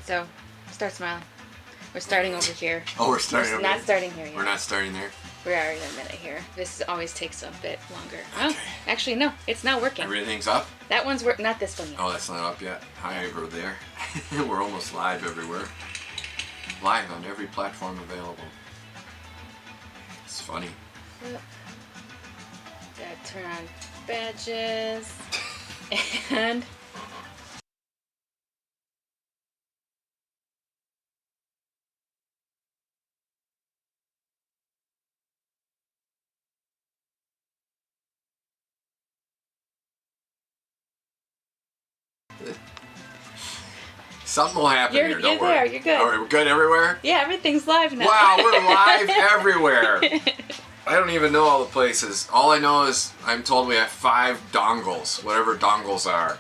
So, start smiling. We're starting over here. Oh, we're starting over Not here? starting here yet. We're not starting there? We are in a minute here. This always takes a bit longer. Okay. Oh, actually, no. It's not working. Everything's up? That one's not this one yet. Oh, that's not up yet. Hi, over there. We're almost live everywhere. Live on every platform available. It's funny. Yep. Gotta turn on badges. And... Something will happen here, don't worry. You're there, you're good. Alright, we're good everywhere? Yeah, everything's live now. Wow, we're live everywhere! I don't even know all the places. All I know is I'm told we have 5 dongles, whatever dongles are.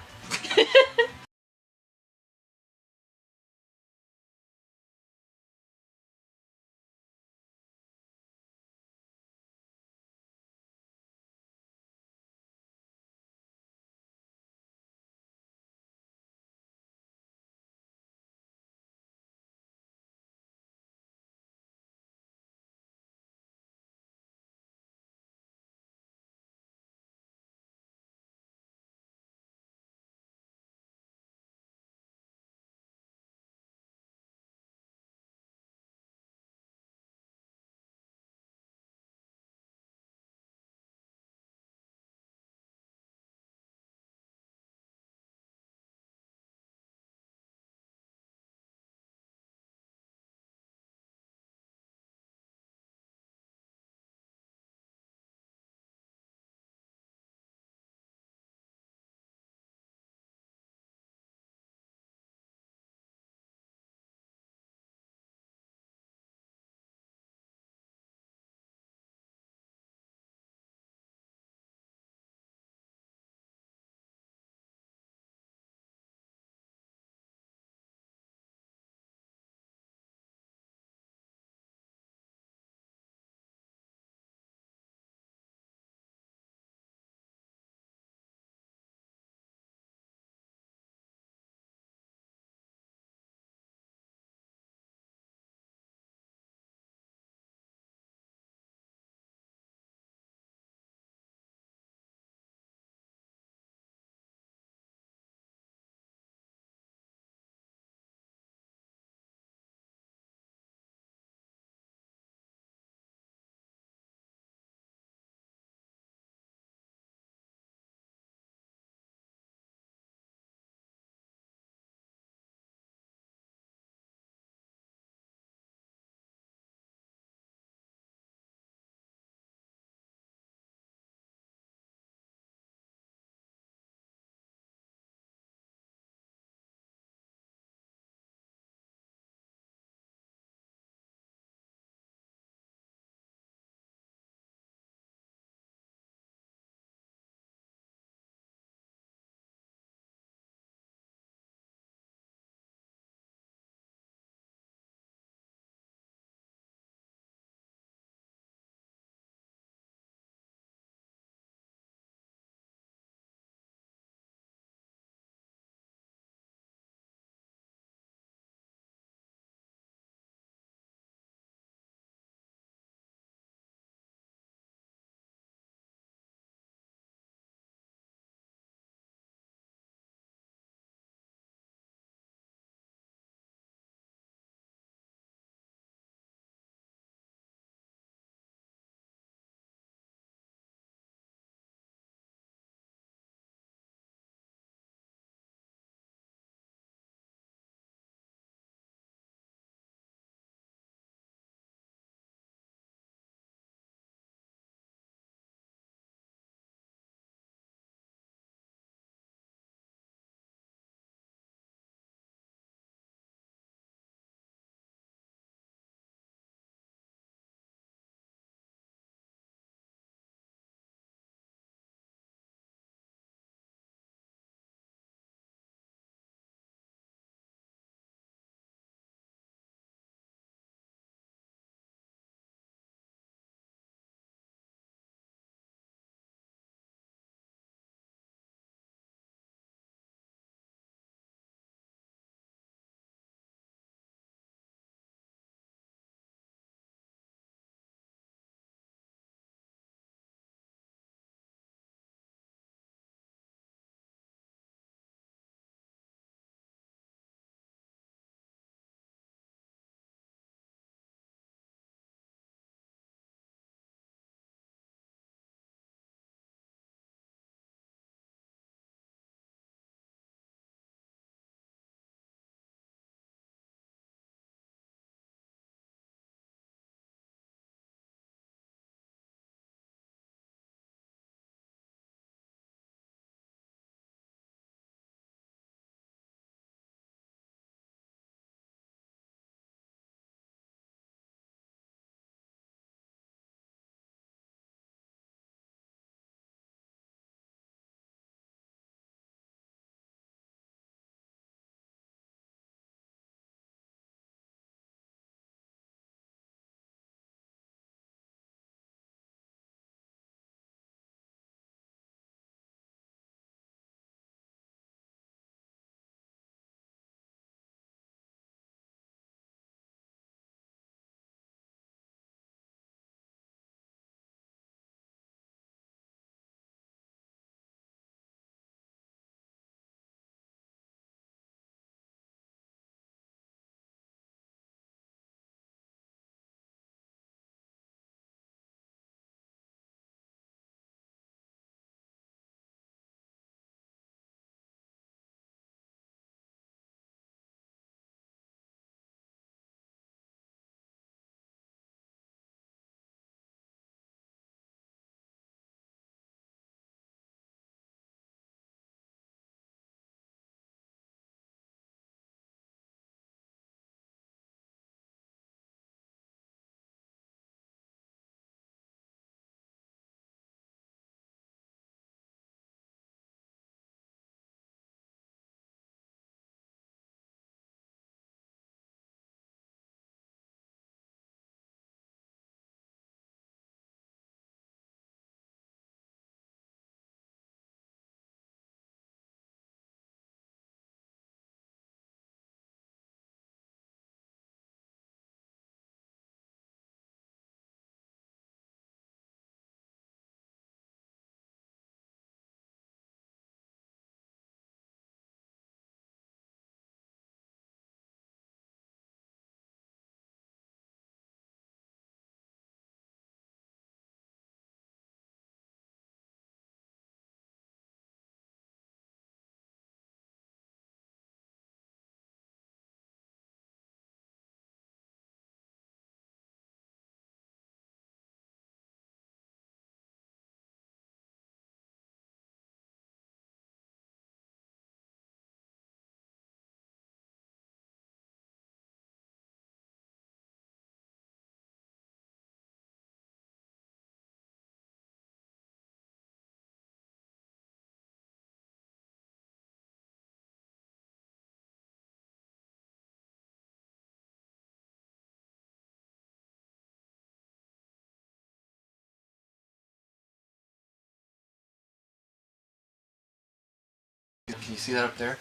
Can you see that up there?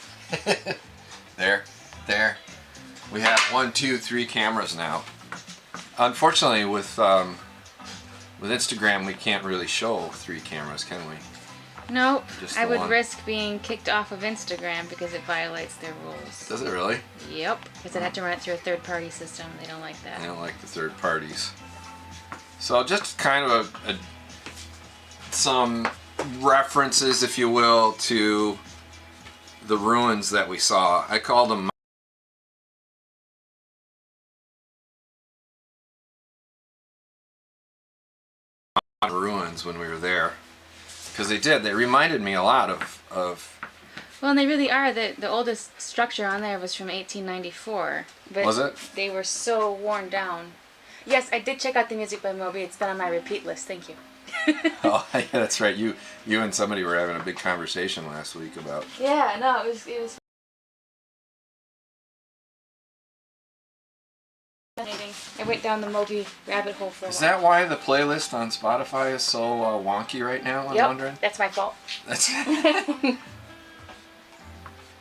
There. We have 1, 2, 3 cameras now. Unfortunately, with Instagram, we can't really show 3 cameras, can we? Nope. Just I the would one. risk being kicked off of Instagram because it violates their rules. Does it really? Yep. Because I'd have to run it through a third-party system. They don't like that. I don't like the third parties. So just kind of some references, if you will, to the ruins that we saw. I called them ruins when we were there, because they reminded me a lot of Well, and they really are. The oldest structure on there was from 1894. But Was it? They were so worn down. Yes, I did check out the music by Moby. It's been on my repeat list. Thank you. Oh yeah, that's right, you and somebody were having a big conversation last week about Yeah, no, it was fascinating. I went down the Moby rabbit hole for a Is while. that why the playlist on Spotify is so wonky right now? I'm Yep, wondering. that's my fault. That's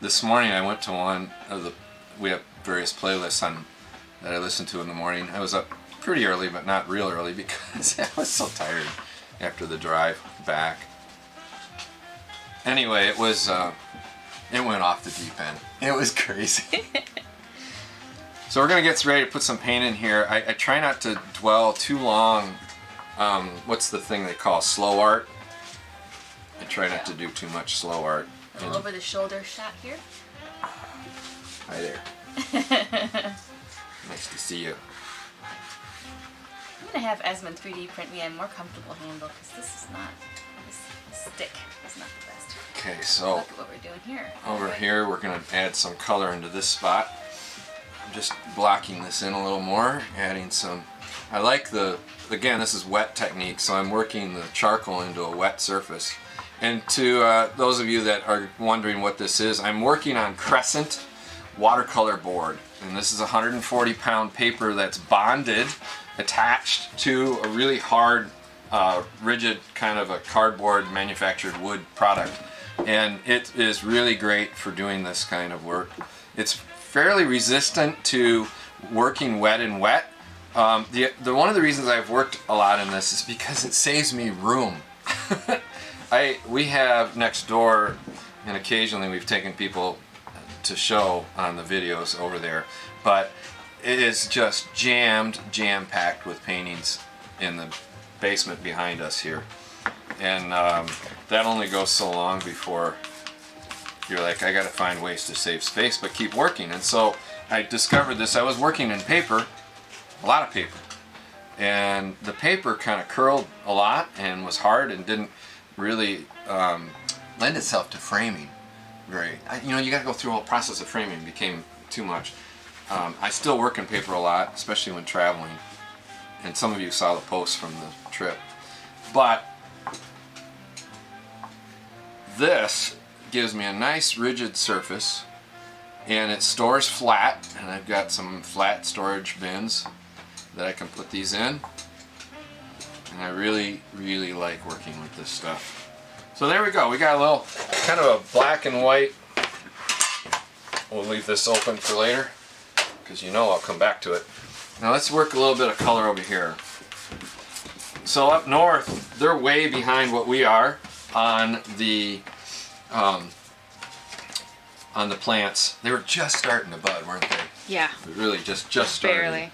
This morning I went to one of we have various playlists that I listen to in the morning. I was up pretty early, but not real early because I was so tired after the drive back. Anyway, it went off the deep end. It was crazy. So we're gonna get ready to put some paint in here. I try not to dwell too long. What's the thing they call slow art? I try not to do too much slow art. All over the shoulder shot here. Hi there. Nice to see you. I'm gonna have Esmond 3D print me a more comfortable handle because this stick is not the best. Okay, so Look at what we're doing here. over here we're gonna add some color into this spot. I'm just blocking this in a little more, adding some. I like again, this is wet technique, so I'm working the charcoal into a wet surface. And to those of you that are wondering what this is, I'm working on Crescent watercolor board, and this is 140-pound paper that's bonded, attached to a really hard, rigid kind of a cardboard manufactured wood product, and it is really great for doing this kind of work. It's fairly resistant to working wet and wet. One of the reasons I've worked a lot in this is because it saves me room. We have next door, and occasionally we've taken people to show on the videos over there, but it is just jam-packed with paintings in the basement behind us here, and that only goes so long before you're like, I gotta find ways to save space but keep working. And so I discovered this. I was working in paper, a lot of paper, and the paper kind of curled a lot and was hard and didn't really lend itself to framing you gotta go through a whole process of framing. It became too much. I still work in paper a lot, especially when traveling, and some of you saw the posts from the trip, but this gives me a nice rigid surface, and it stores flat, and I've got some flat storage bins that I can put these in, and I really like working with this stuff. So there we go. We got a little kind of a black and white. We'll leave this open for later because I'll come back to it. Now let's work a little bit of color over here. So up north, they're way behind what we are on the plants. They were just starting to bud, weren't they? Yeah. Really just starting. Barely.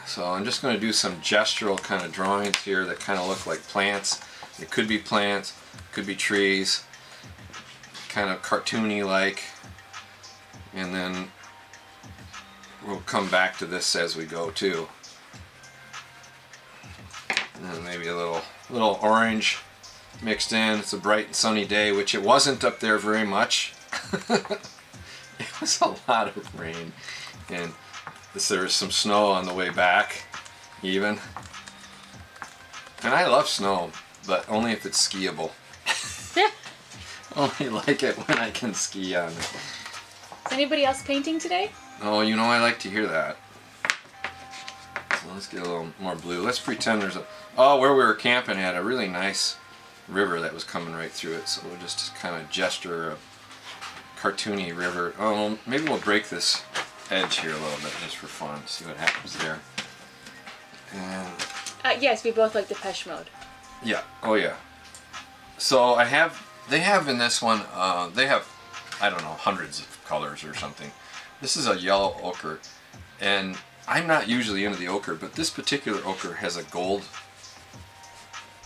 So I'm just going to do some gestural kind of drawings here that kind of look like plants. It could be plants, could be trees, kind of cartoony like, and then we'll come back to this as we go too. And then maybe a little orange mixed in. It's a bright and sunny day, which it wasn't up there very much. It was a lot of rain, and there was some snow on the way back even. And I love snow, but only if it's skiable. Only like it when I can ski on it. Is anybody else painting today? Oh, I like to hear that. So let's get a little more blue. Let's pretend there's where we were camping had a really nice river that was coming right through it. So we'll just kind of gesture a cartoony river. Oh, maybe we'll break this edge here a little bit just for fun. See what happens there. And yes, we both like Depeche Mode. yeah. Oh yeah. So they have in this one, they have, I don't know, hundreds of colors or something. This is a yellow ochre, and I'm not usually into the ochre, but this particular ochre has a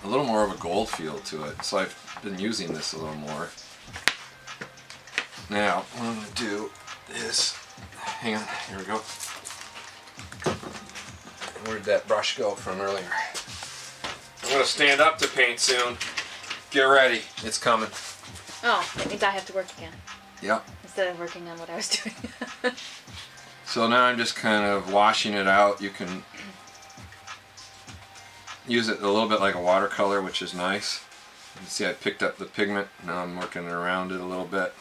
little more of a gold feel to it. So I've been using this a little more. Now, what I'm going to do is, hang on, here we go. Where did that brush go from earlier? I'm going to stand up to paint soon. Get ready, it's coming. Oh, that means I have to work again. Yep. Instead of working on what I was doing. So now I'm just kind of washing it out. You can use it a little bit like a watercolor, which is nice. You can see I picked up the pigment. Now I'm working around it a little bit.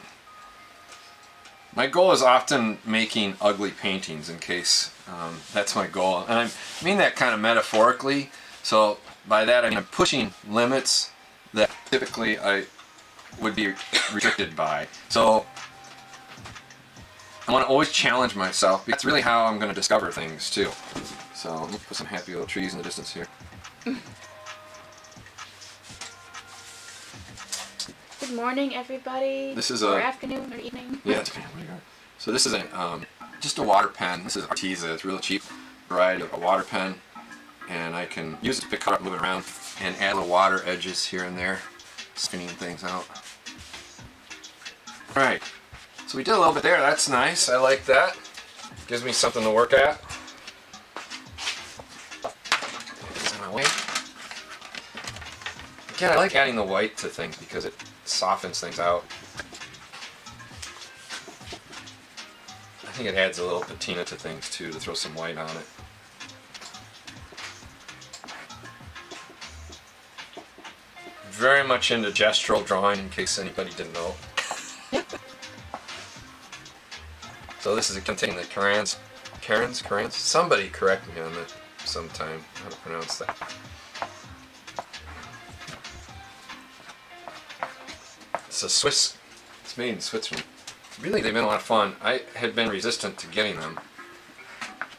My goal is often making ugly paintings, in case that's my goal. And I mean that kind of metaphorically. So by that I mean I'm pushing limits that typically I would be restricted by. So I want to always challenge myself. That's really how I'm going to discover things too. So let me put some happy little trees in the distance here. Good morning, everybody. This is or a afternoon or evening. Yeah, it's okay. So this is a just a water pen. This is Arteza. It's a really cheap variety of a water pen, and I can use it to pick color up, move it around, and add little water edges here and there, spinning things out. Right. So we did a little bit there. That's nice. I like that. Gives me something to work at. It's in my way. Again, I like adding the white to things because it softens things out. I think it adds a little patina to things too, to throw some white on it. Very much into gestural drawing, in case anybody didn't know. So this is containing the Karans. Somebody correct me on that sometime, how to pronounce that. It's a Swiss, it's made in Switzerland. Really, they've been a lot of fun. I had been resistant to getting them,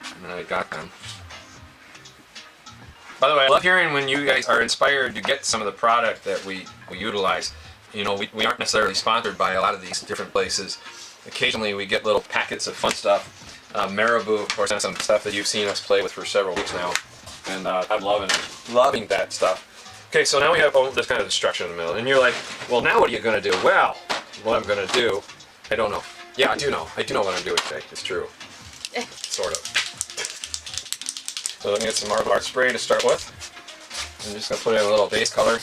and then I got them. By the way, I love hearing when you guys are inspired to get some of the product that we utilize. You know, we aren't necessarily sponsored by a lot of these different places. Occasionally we get little packets of fun stuff. Marabou, of course, has some stuff that you've seen us play with for several weeks now, and I'm loving that stuff. Okay, so now we have this kind of destruction in the middle, and you're like, well, now what are you going to do? Well, what I'm going to do, I don't know. Yeah, I do know. I do know what I'm doing today. It's true. Sort of. So let me get some Marble Art spray to start with. I'm just going to put in a little base color.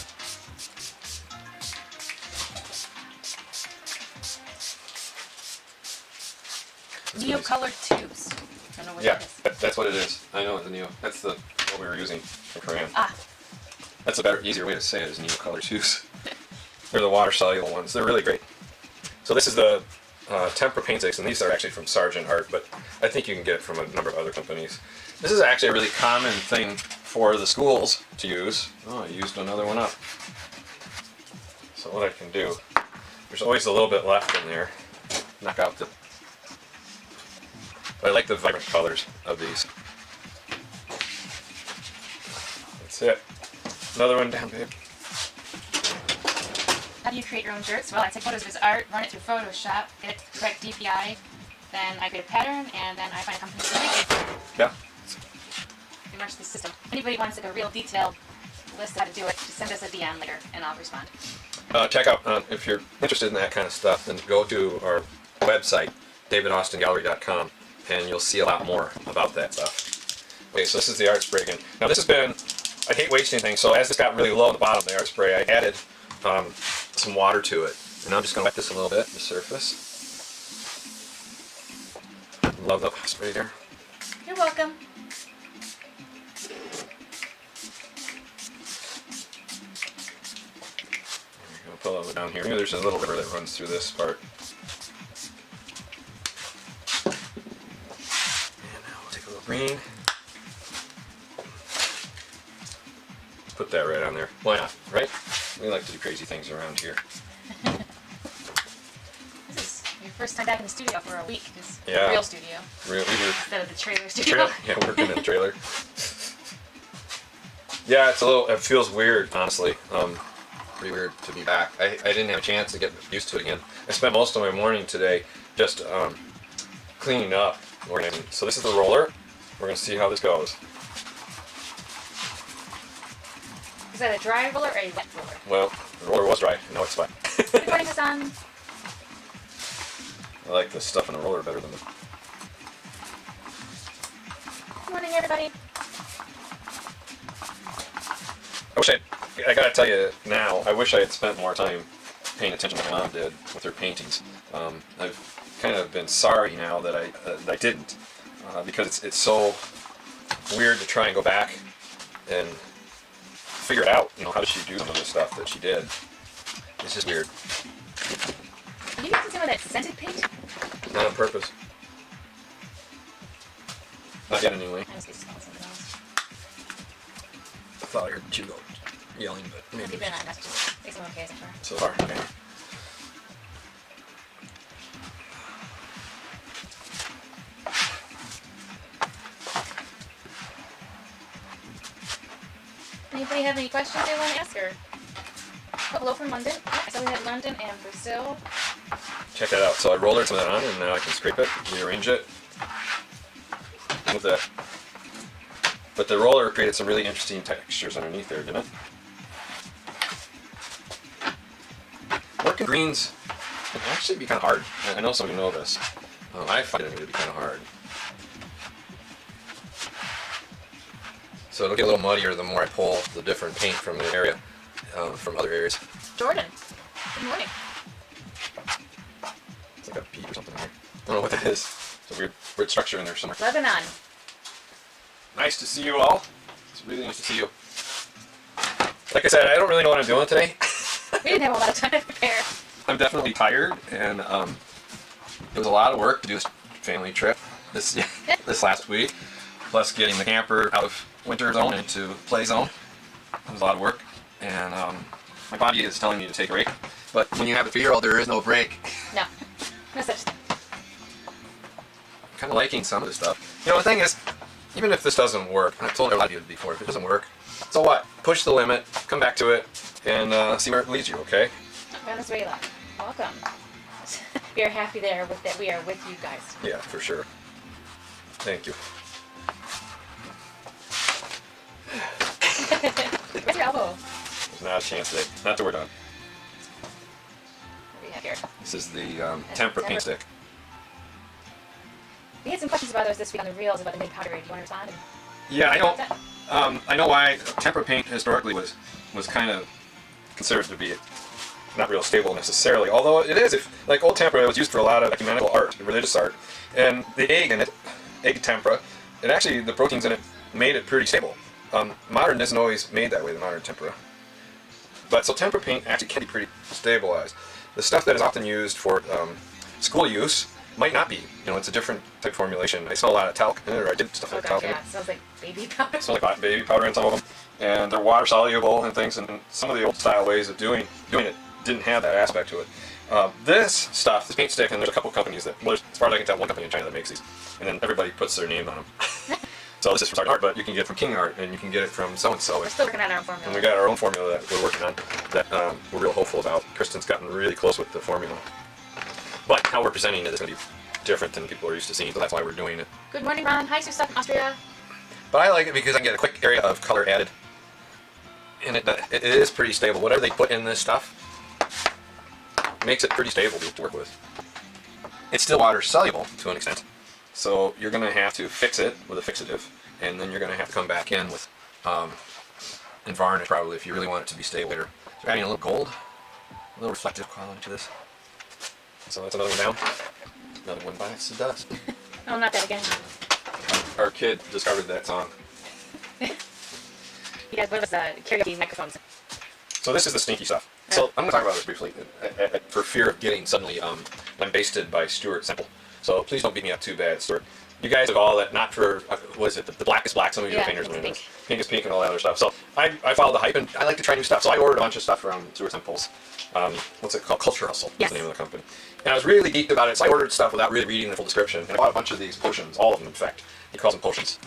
Neo colored tubes. I don't know what Yeah, that is. that's what it is. I know, the Neo. That's what we were using for crayon. Ah. That's a better, easier way to say it is Neo color tubes. They're the water soluble ones. They're really great. So this is the Tempera paint sticks, and these are actually from Sargent Art, but I think you can get it from a number of other companies. This is actually a really common thing for the schools to use. Oh, I used another one up. So what I can do, there's always a little bit left in there. Knock out the... But I like the vibrant colors of these. That's it. Another one down, babe. How do you create your own shirts? Well, I take photos of his art, run it through Photoshop, get it correct DPI, then I create a pattern, and then I find a company to make it. Yeah. Pretty much the system. Anybody wants like a real detailed list of how to do it, just send us a DM later, and I'll respond. Check out, if you're interested in that kind of stuff, then go to our website, davidaustingallery.com, and you'll see a lot more about that stuff. Okay, so this is the art spray again. Now this has been, I hate wasting things, so as this got really low on the bottom of the art spray, I added some water to it. And I'm just going to wet this a little bit, the surface. Love the spray there. You're welcome. I'll pull it down here. There's a little river that runs through this part. And now we'll take a little green. Put that right on there. Why not, right? We like to do crazy things around here. This is your first time back in the studio for a week. This Yeah. real studio We were instead of the trailer studio. yeah, working in the trailer. Yeah, it feels weird, honestly. Pretty weird to be back. I didn't have a chance to get used to it again. I spent most of my morning today just cleaning up. So this is the roller. We're gonna see how this goes. Is that a dry roller or a wet roller? Well, the roller was dry, now it's wet. Good morning, Hassan. I like the stuff in the roller better than the... Good morning, everybody. I gotta tell you now, I wish I had spent more time paying attention to what my mom did with her paintings. I've kind of been sorry now that I didn't, because it's so weird to try and go back and figure it out. You know, how did she do some of the stuff that she did? It's just weird. Are you using some of that scented paint? Not on purpose. Not yet, anyway. I was just calling something else. I thought I heard Judo yelling, but maybe Keep an eye on messages. Makes them okay so so far. far. Okay. Anybody have any questions they want to ask her? Oh, hello from London. Yeah, I saw we had London and Brazil. Check that out. So I rollered some of that on, and now I can scrape it, rearrange it, move that. But the roller created some really interesting textures underneath there, didn't it? Working greens can actually be kind of hard. I know some of you know this. I find it to be kind of hard. So it'll get a little muddier the more I pull the different paint from the area, from other areas. Jordan. Good morning. It's like a peak or something here. I don't know what that is. It's a weird structure in there somewhere. Lebanon. Nice to see you all. It's really nice to see you. Like I said, I don't really know what I'm doing today. We didn't have a lot of time to prepare. I'm definitely tired, and it was a lot of work to do this family trip this last week. Plus getting the camper out of winter zone into play zone. It was a lot of work, and my body is telling me to take a break. But when you have a 3-year-old, there is no break. No. No such thing. I'm kind of liking some of this stuff. You know, the thing is, even if this doesn't work, and I've told a lot of you before, if it doesn't work, so what? Push the limit, come back to it, and see where it leads you, okay? Venezuela. Welcome. We are happy there with that. We are with you guys. Yeah, for sure. Thank you. Where's your elbow? There's not a chance today. Not till we're done. What do we have here? This is the Tempera paint stick. We had some questions about those this week on the reels about the mid-powder. Do you want to respond? Yeah, I know why Tempera paint historically was kind of considered to be not real stable necessarily. Although it is, like old tempera, it was used for a lot of ecumenical art, religious art, and the egg in it, egg tempera, it actually the proteins in it made it pretty stable. Modern isn't always made that way. The modern tempera, but so tempera paint actually can be pretty stabilized. The stuff that is often used for school use might not be. You know, it's a different type formulation. I smell a lot of talc in it, or I did stuff like talc in it. Yeah, it smells like baby powder. It smells like baby powder in some of them, and they're water soluble and things. And some of the old style ways of doing it didn't have that aspect to it. This stuff, this paint stick, and there's a couple companies that, well, as far as I can tell, one company in China that makes these, and then everybody puts their name on them. So this is from Sargent Art, but you can get it from King Art, and you can get it from so and so. We're still working on our own formula. And we got our own formula that we're working on that we're real hopeful about. Kristen's gotten really close with the formula, but how we're presenting it is going to be different than people are used to seeing, so that's why we're doing it. Good morning, Ron. Hi, Susa from Austria. But I like it because I can get a quick area of color added, and it is pretty stable. Whatever they put in this stuff makes it pretty stable to work with. It's still water soluble to an extent, so you're going to have to fix it with a fixative, and then you're going to have to come back in with and varnish probably if you really want it to be stable. So we're adding a little gold, a little reflective quality to this. So that's another one down. Another one bites the dust. Oh, not that again. Our kid discovered that song. You guys, one of us karaoke microphones. So this is the stinky stuff. So I'm going to talk about this briefly, for fear of getting suddenly lambasted by Stuart Semple. So please don't beat me up too bad, Stuart. You guys have all that, not for, what is it, the black is black, some of you are painters, pink is pink, and all that other stuff. So I follow the hype, and I like to try new stuff. So I ordered a bunch of stuff from Stuart's Impulse. What's it called? Culture Hustle is the name of the company. And I was really geeked about it, so I ordered stuff without really reading the full description. And I bought a bunch of these potions, all of them in fact. He calls them potions.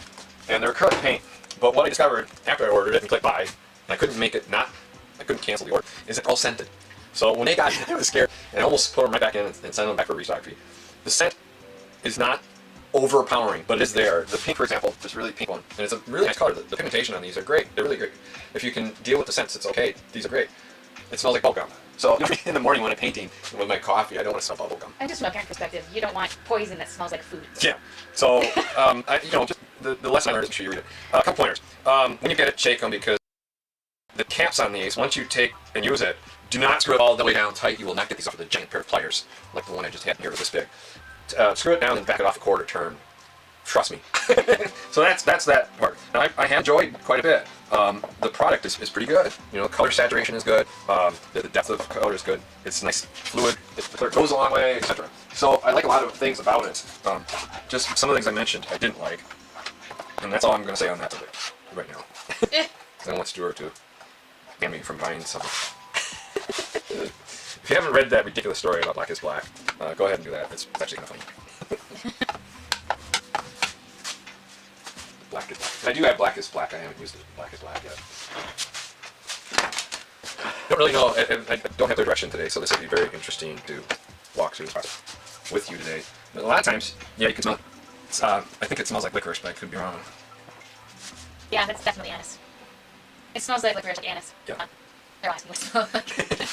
And they're acrylic paint. But what I discovered after I ordered it and clicked buy, and I couldn't cancel the order, is they're all scented. So when they got I was scared, and I almost put them right back in and sent them back for a restock fee. The scent is not overpowering, but it is there. The pink, for example, is really pink one, and it's a really nice color. The pigmentation on these are great. They're really great. If you can deal with the scents, it's okay. These are great. It smells like bubblegum. So in the morning when I'm painting with my coffee, I don't want to smell bubblegum. And just from a parent perspective, you don't want poison that smells like food. Yeah. So just the lesson I learned is make sure you read it. A couple pointers. When you get it, shake them, because the caps on these, once you take and use it, do not screw it all the way down tight. You will not get these off with a giant pair of pliers, like the one I just had here was this big. Screw it down and back it off a quarter turn. Trust me. So that's that part. Now I have enjoyed quite a bit. The product is pretty good. You know, color saturation is good. The depth of color is good. It's nice, fluid. The color goes a long way, etc. So I like a lot of things about it. Just some of the things I mentioned I didn't like, and that's all I'm going to say on that today, right now. I don't want Stuart to ban me from buying something. If you haven't read that ridiculous story about Black is Black, go ahead and do that. It's actually kind of funny. Black is Black. I do have Black is Black. I haven't used it. Black is Black yet. I don't really know. I don't have the direction today, so this will be very interesting to walk through this process with you today. But a lot of times, yeah, you can smell it. I think it smells like licorice, but I could be wrong. Yeah, that's definitely anise. It smells like licorice, like anise. Yeah. They're asking what it smells like.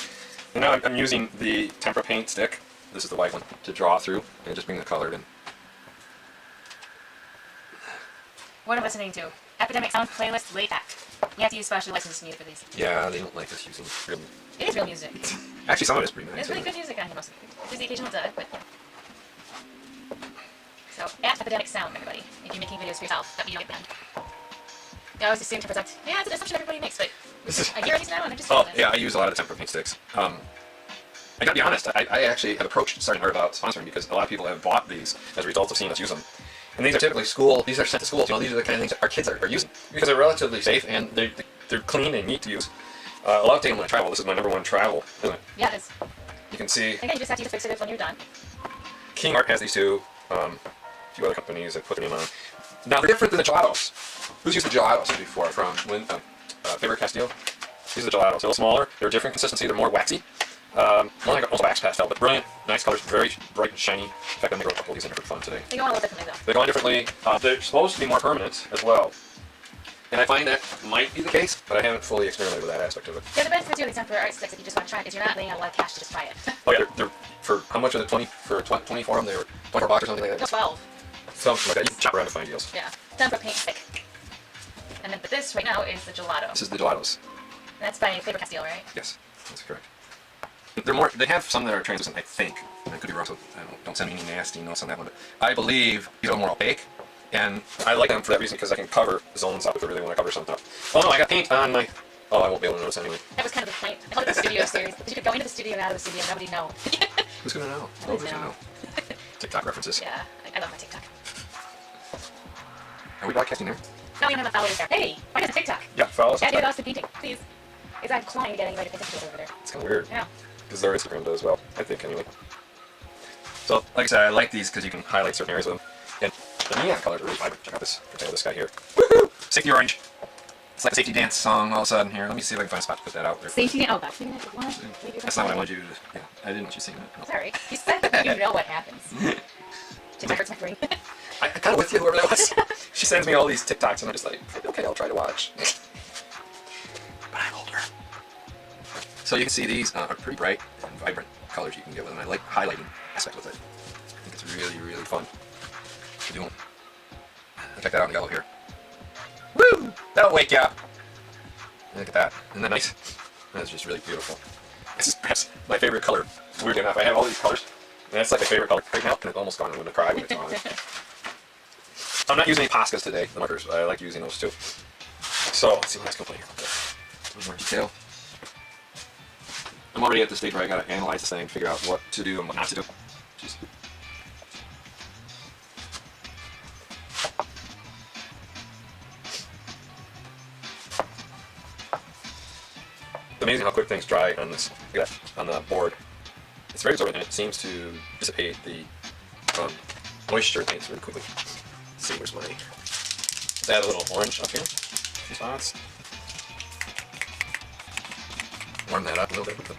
And now I'm using the Tempera paint stick. This is the white one to draw through and just bring the color in. What am I listening to? Epidemic Sound Playlist Laid Back. You have to use special licensed music for these. Yeah, they don't like us using real. It is real music. Actually, some of it's pretty nice. There's really good music on here mostly. There's the occasional dud, but yeah. So, at Epidemic Sound, everybody, if you're making videos for yourself, that way you don't get banned. I always assume Tempera's up. Yeah, it's an assumption everybody makes, but I hear these now and I'm just Oh, yeah, I use a lot of Tempera paint sticks. I gotta be honest, I actually have approached Sergeant Hart about sponsoring because a lot of people have bought these as a result of seeing us use them. And these are typically these are sent to schools. You know, these are the kind of things that our kids are using because they're relatively safe and they're clean and neat to use. I love taking them when I travel. This is my #1 travel, isn't it? Yeah, it is. You can see. Again, you just have to fix it when you're done. King Art has these too. A few other companies that put them on. Now they're different than the gelatos. Who's used the gelatos before from Faber-Castell? These are the gelatos. They're a little smaller. They're a different consistency. They're more waxy. More like almost wax pastel, but brilliant, nice colors, very bright and shiny. In fact, I'm going to grow a couple of these in here for fun today. They go on a little differently, though. They go on differently. They're supposed to be more permanent as well. And I find that might be the case, but I haven't fully experimented with that aspect of it. Yeah, the benefit too of these Tempera art sticks if you just want to try it is you're not laying out a lot of cash to just try it. Oh yeah, they're for how much are they? 24 of them? They were 24 bucks or something like that. 12. Something like that. You can shop around to find deals. Yeah, Tempera paint stick. And then, but this right now is the gelato. This is the gelatos. And that's by Faber-Castell, right? Yes, that's correct. They're more. They have some that are translucent, I think. I could be wrong, so don't send me any nasty notes on that one. But I believe these are more opaque, and I like them for that reason because I can cover zones up if I really want to cover something up. Oh no, I got paint on my. Oh, I won't be able to notice anyway. That was kind of the point. I called it the studio series because you could go into the studio and out of the studio, and nobody know. Who's gonna know? Nobody's gonna know. TikTok references. Yeah, I love my TikTok. Are we broadcasting there? No, we don't have a followers there. Hey, why does a TikTok? Yeah, follow us. Yeah, dude, Austin painting, please. Because I'm clawing to get anybody to pay attention to it over there. It's kind of weird. Yeah. Because their Instagram does well, I think, anyway. So, like I said, I like these because you can highlight certain areas with them. And the neon colors are really vibrant. Check out this. For example, this guy here. Woohoo! Safety orange. It's like a safety dance song all of a sudden here. Let me see if I can find a spot to put that out there. Safety dance? Oh, gosh. That's not what I wanted you to do. Yeah, I didn't want you to sing that. No. Sorry. You said that you know what happens. TikTok hurts my brain. I'm kind of with you, whoever that was. She sends me all these TikToks, and I'm just like, okay, I'll try to watch. But I'm older. So you can see these are pretty bright and vibrant colors you can get with them. I like highlighting aspect with it. I think it's really, really fun to do. Check that out in yellow here. Woo! That'll wake you up. Look at that. Isn't that nice? That's just really beautiful. This is perhaps my favorite color. Weird enough, I have all these colors, and that's like my favorite color right now, and it's almost gone. I'm going to cry when it's on. I'm not using any Poscas today, the markers. I like using those too. So, let's see what else can play here. Okay. A little more detail. I'm already at the stage where I gotta analyze this thing, figure out what to do and what not to do. Jeez. amazing how quick things dry on this. Look at that, on the board. It's very absorbent and it seems to dissipate the moisture in paints really quickly. Let's see, where's my... Let's add a little orange up here. Some spots. Warm that up a little bit with the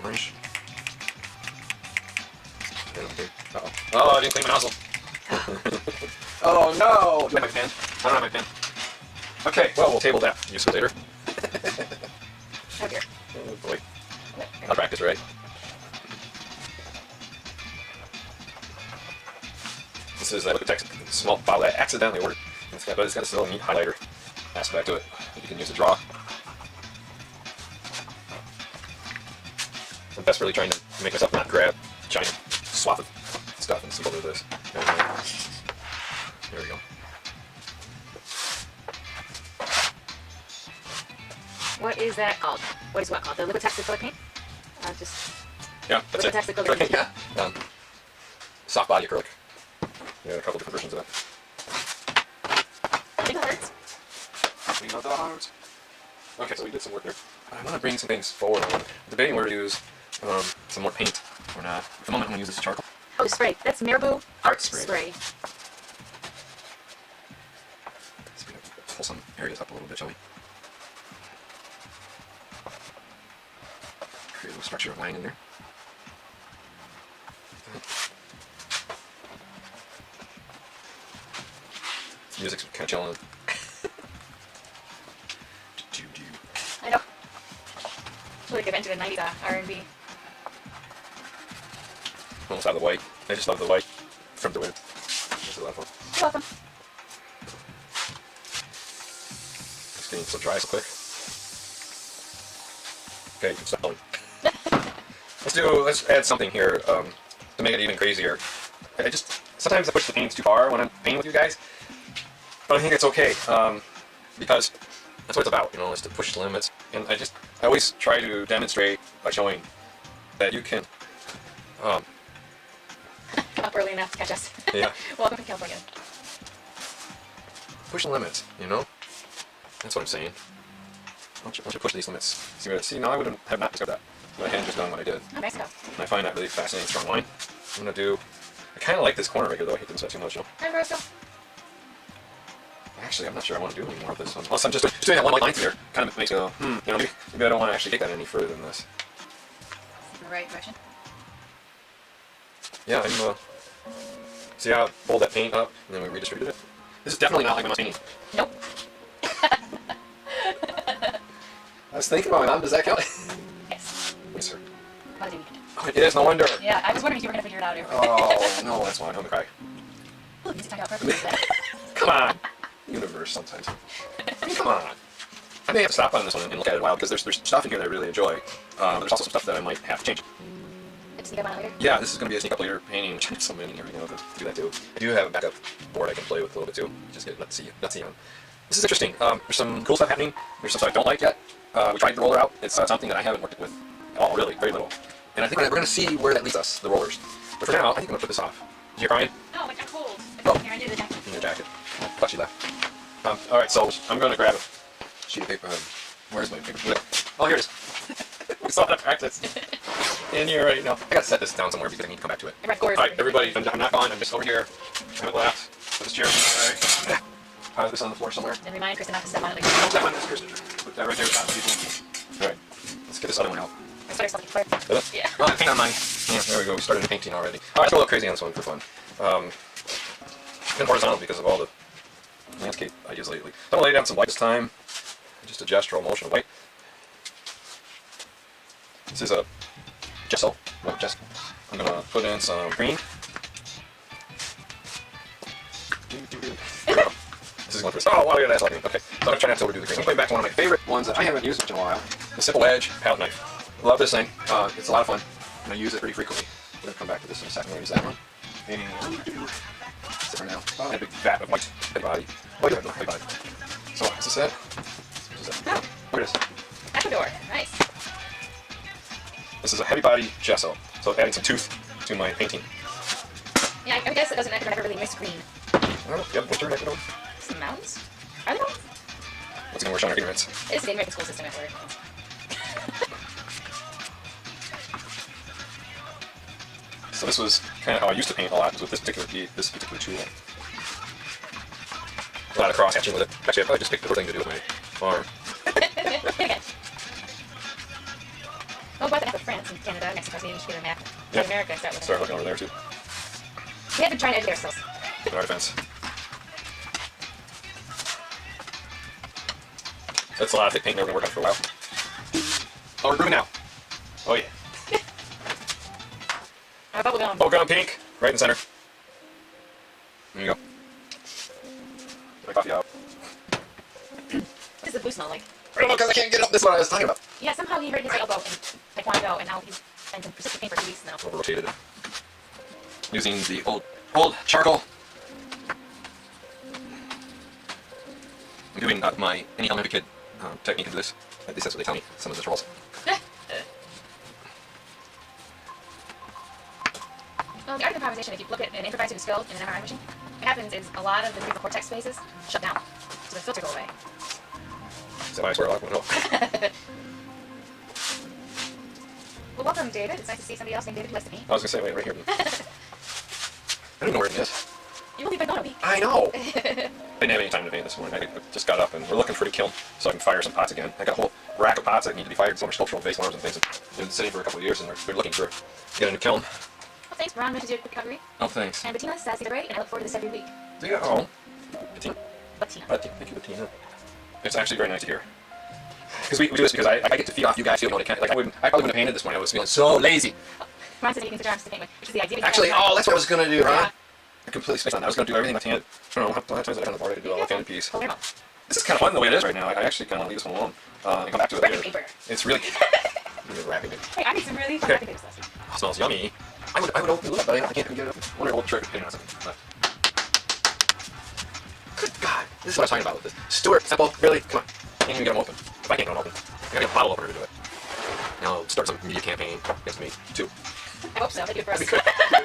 orange. Uh-oh. Oh, I didn't clean my nozzle. Oh no! Do I have my pen? I don't have my pen. Okay, well, we'll table that. Use it later. Oh dear. Oh boy. I'll practice, right? This is a small file that I accidentally ordered. But it's got this little neat highlighter aspect to it that you can use to draw. I'm desperately trying to make myself not grab a giant swath of stuff and simple to this. There we go. What is that called? What is what called? The Liquitex acrylic paint? Yeah, that's it. Liquitex acrylic paint. Yeah. Soft body acrylic. Yeah, a couple different versions of that. I think it hurts. Clean out the hearts. Okay, so we did some work there. I want to bring some things forward. I'm debating whether to use some more paint or not. At the moment, I'm going to use this charcoal. Oh, spray. That's Marabou Art Spray. Let's pull some areas up a little bit, shall we? Create a little structure of line in there. Music's kind of chilling. I know. It's like into a 90s R&B. Almost out of the white. I just love the white from the wind. It's a lot of fun. You're welcome. It's getting so dry so quick. Okay, you can stop going. Let's add something here to make it even crazier. Sometimes I push the paints too far when I'm painting with you guys, but I think it's okay because that's what it's about, is to push the limits. And I always try to demonstrate by showing that you can. Come up early enough to catch us. Yeah. Welcome to California. Push the limits, That's what I'm saying. Why don't you push these limits? See, now I would have not discovered that. But I hadn't just done what I did. Oh, nice go. And I find that really fascinating, strong line. I kind of like this corner right here, though. I hate this too much, Hi, Roscoe. Actually, I'm not sure I want to do any more of this one. Unless I'm just doing that one line through here. Kind of makes me go, maybe I don't want to actually take that any further than this. In the right direction. Yeah, see how I pulled that paint up and then we redistributed it? This is definitely not like my painting. Nope. I was thinking about it. Does that count? Yes. Yes, sir. What a weekend. Oh, it is, no wonder. Yeah, I was wondering if you were going to figure it out here. Oh, no, that's why I'm going to cry. Ooh, music turned out perfect. Come on. Universe sometimes. Come on. I may have to stop on this one and look at it a while because there's stuff in here that I really enjoy. There's also some stuff that I might have to change. Sneak up on it later? Yeah, this is going to be a sneak up later painting, which I have so many here, to do that too. I do have a backup board I can play with a little bit too. Just get nutsy on. This is interesting. There's some cool stuff happening. There's some stuff I don't like yet. We tried the roller out. It's something that I haven't worked with at all, really, very little. And I think we're going to see where that leads us, the rollers. But for now, I think I'm going to put this off. Is you crying? No, it got cold. Oh. Here, I did the jacket. In your jacket. Thought she left. Alright, so I'm going to grab a sheet of paper. Where's my paper? Oh, here it is. We saw that practice. In here right now. I got to set this down somewhere because I need to come back to it. Alright, everybody, I'm not gone. I'm just over here. I have a glass. Put this chair. Alright. Pile this on the floor somewhere. And remind Kristen not to step on it. Don't step on this, Kristen. Put that right there. Alright. Let's get this other one out. I started something fire. Did it? Yeah. Oh, I paint on mine. Yeah, there we go. We started painting already. Alright, let's go a little crazy on this one for fun. It's been horizontal because of all the landscape ideas lately. So I'm going to lay down some white this time. Just a gestural motion of white. This is a gesso. White gesso. I'm going to put in some green. This is going for oh, wow, yeah, that's like okay. So I'm going to try not to overdo the green. I'm going back to one of my favorite ones that I haven't used much in a while. The Simple Edge palette knife. Love this thing. It's a lot of fun. And I use it pretty frequently. We're going to come back to this in a second. We're going to use that one. And sit for now. Oh, a big vat of white heavy body. Oh, yeah, no, heavy body. So, is this it? This is it. Oh. Look at this. Ecuador. Nice. This is a heavy body gesso. So adding some tooth to my painting. Yeah, I guess it doesn't never really mix green. I don't know. You have winter in Ecuador? Some mountains? Are they mountains? What's going to work on our ignorance? It's the American school system at work. So this was kind of how I used to paint a lot, was with this particular tool. A lot of cross hatching with it. Actually, I probably just picked the first thing to do with my farm. Oh, but they have France and Canada, Mexico, so maybe we should get a map. Yeah. America, start with. Start looking over there too. We have been trying to educate ourselves. In our defense. That's a lot of thick paint we're going to work on for a while. Oh, we're grooving now. Oh yeah. Bubblegum. Bubblegum pink, right in the center. There you go. My coffee out. What does the blue smell like? I don't know because I can't get it up. This is what I was talking about. Yeah, somehow he hurt his elbow and like wanted to go, and now he's been persistent pain for 2 weeks now. Over rotated it. Using the old charcoal. I'm doing my any elementary kid technique into this. At least that's what they tell me. Some of the trolls. Well, the art of improvisation, if you look at an improviser who's skilled in an MRI machine, what happens is a lot of the prefrontal cortex spaces shut down, so the filter go away. Is that why I swear a lot? No. Well, welcome, David. It's nice to see somebody else named David who likes to paint. I was gonna say, wait, right here. I don't know where it is. You will be back on a week. I know. I didn't have any time to paint this morning. I just got up and we're looking for the kiln so I can fire some pots again. I got a whole rack of pots that need to be fired. So much sculptural base alarms and things. They've been sitting for a couple of years and they're looking for get a new kiln. Well, thanks. Ron wishes you a good recovery. Oh, thanks. And Bettina says these are great, and I look forward to this every week. Yeah. Oh. Bettina. Bettina. Thank you, Bettina. It's actually very nice to hear. Because we do this because I get to feed off you guys too. Like I probably wouldn't have painted this morning. I was feeling so lazy. Ron says you can switch arms to paint with, which is the idea. Actually, that's what I was gonna do, huh? I completely spaced on that. I was gonna do everything left-handed. I don't know how many times I've done the board. I could do a left-handed piece. Hold your mouth. This is kind of fun the way it is right now. I actually kind of want to leave this one alone and come back to it Wrapping later. paper. It's really wrapping paper. Hey, I made some really fun wrapping papers last week. Oh, smells yummy. I would open it up, but I can't get it open. I wonder what trick hitting on something. Good God, this is what I was talking about with this. Stuart, Temple, really? Come on. I can't even get them open. If I can't get them open, I gotta get a bottle opener to do it. Now I'll start some media campaign against me, too. I hope so. That'd be good for us.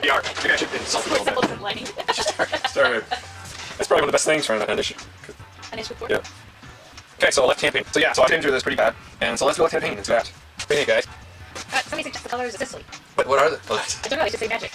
We are. Maybe I should insult a little Simple bit. different lining. Start. That's probably one of the best things for an issue. An issue report. Yeah. Okay, so left-hand paint. So yeah, so I came through this pretty bad. And so let's do left-hand paint. It's fast. Paint it, guys. Somebody suggests the colors of Sicily. But what are the... I don't know. They should say magic.